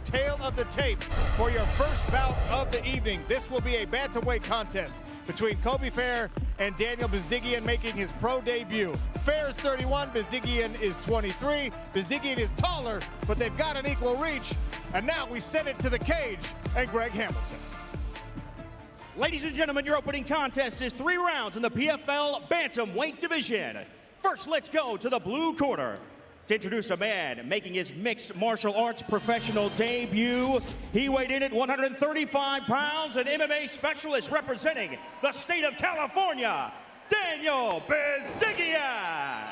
tail of the tape for your first bout of the evening. This will be a bantamweight contest between Cobey Fehr and Daniel Bzdigian, making his pro debut. Fehr is 31, Bzdigian is 23. Bzdigian is taller, but they've got an equal reach. And now we send it to the cage and Greg Hamilton. Ladies and gentlemen, your opening contest is 3 rounds in the PFL bantamweight division. First, let's go to the blue corner to introduce a man making his mixed martial arts professional debut. He weighed in at 135 pounds, an MMA specialist representing the state of California, Daniel Bzdigian.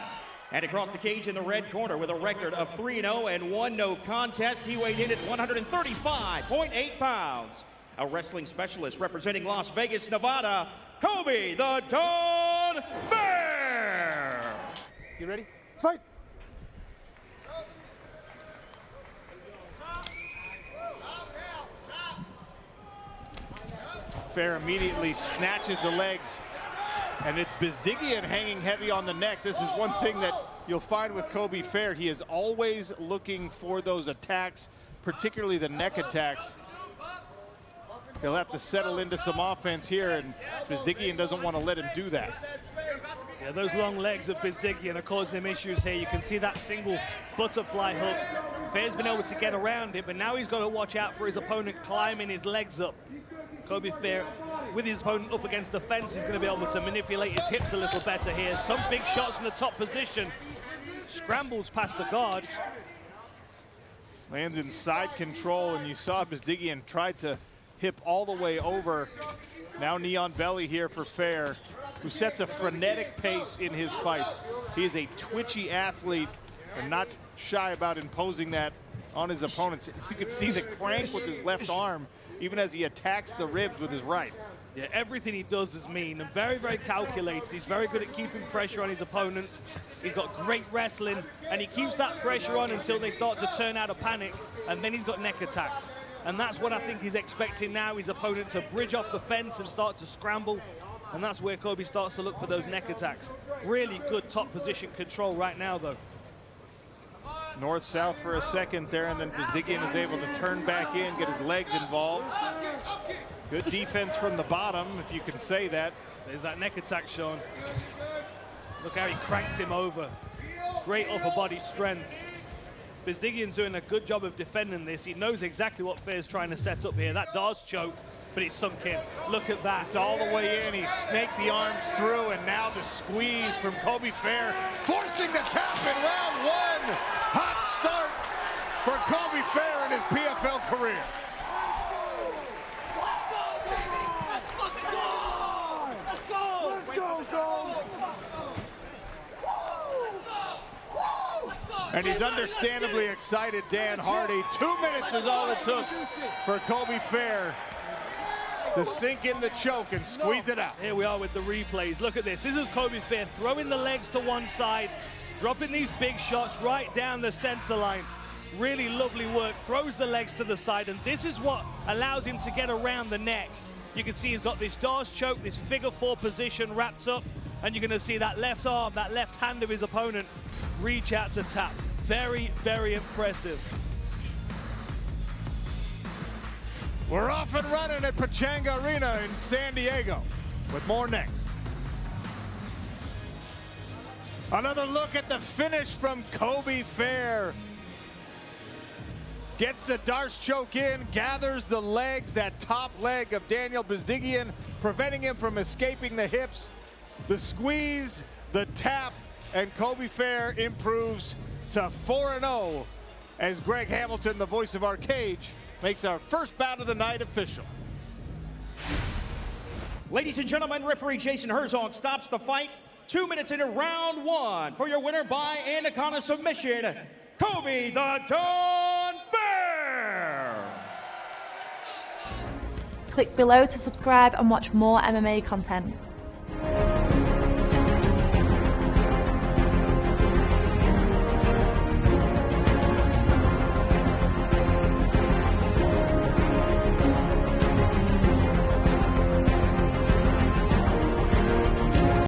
And across the cage in the red corner with a record of 3-0 and 1 no contest, he weighed in at 135.8 pounds. A wrestling specialist representing Las Vegas, Nevada, Cobey "The Dawn" Fehr. You ready? Fight! Fehr immediately snatches the legs, and it's Bzdigian hanging heavy on the neck. This is one thing that you'll find with Cobey Fehr. He is always looking for those attacks, particularly the neck attacks. He'll have to settle into some offense here, and Bzdigian doesn't want to let him do that. Yeah, those long legs of Bzdigian are causing him issues here. You can see that single butterfly hook. Fehr's been able to get around it, but now he's got to watch out for his opponent climbing his legs up. Cobey Fehr, with his opponent up against the fence, he's going to be able to manipulate his hips a little better here. Some big shots from the top position. Scrambles past the guard. Lands in side control, and you saw Bzdigian try to hip all the way over. Now knee on belly here for Fehr, who sets a frenetic pace in his fights. He is a twitchy athlete and not shy about imposing that on his opponents. You can see the crank with his left arm, even as he attacks the ribs with his right. Yeah, everything he does is mean and very, very calculated. He's very good at keeping pressure on his opponents. He's got great wrestling, and he keeps that pressure on until they start to turn out of panic, and then he's got neck attacks. And that's what I think he's expecting now, his opponent to bridge off the fence and start to scramble. And that's where Cobey starts to look for those neck attacks. Really good top position control right now, though. North-south for a second there, and then Bzdigian is able to turn back in, get his legs involved. Good defense from the bottom, if you can say that. There's that neck attack, Sean. Look how he cranks him over. Great upper body strength. Bzdigian's doing a good job of defending this. He knows exactly what Fehr's trying to set up here. That Dars choke, but it's sunk in. Look at that. It's all the way in. He snaked the arms through, and now the squeeze from Cobey Fehr, forcing the tap in round 1. Hot start for Cobey Fehr in his PFL career. And he's understandably excited, Dan Hardy. 2 minutes is all it took for Cobey Fehr to sink in the choke and squeeze it out. Here we are with the replays. Look at this. This is Cobey Fehr throwing the legs to one side, dropping these big shots right down the center line. Really lovely work. Throws the legs to the side, and this is what allows him to get around the neck. You can see he's got this Dars choke, this figure 4 position wrapped up, and you're going to see that left arm, that left hand of his opponent reach out to tap. Very, very impressive. We're off and running at Pechanga Arena in San Diego, with more next. Another look at the finish from Cobey Fehr. Gets the Dars choke in, gathers the legs, that top leg of Daniel Bzdigian, preventing him from escaping the hips. The squeeze, the tap, and Cobey Fehr improves to 4-0 as Greg Hamilton, the voice of our cage, makes our first bout of the night official. Ladies and gentlemen, referee Jason Herzog stops the fight. 2 minutes into round 1 for your winner by Anaconda submission, Cobey "The Dawn" Fehr. Click below to subscribe and watch more MMA content.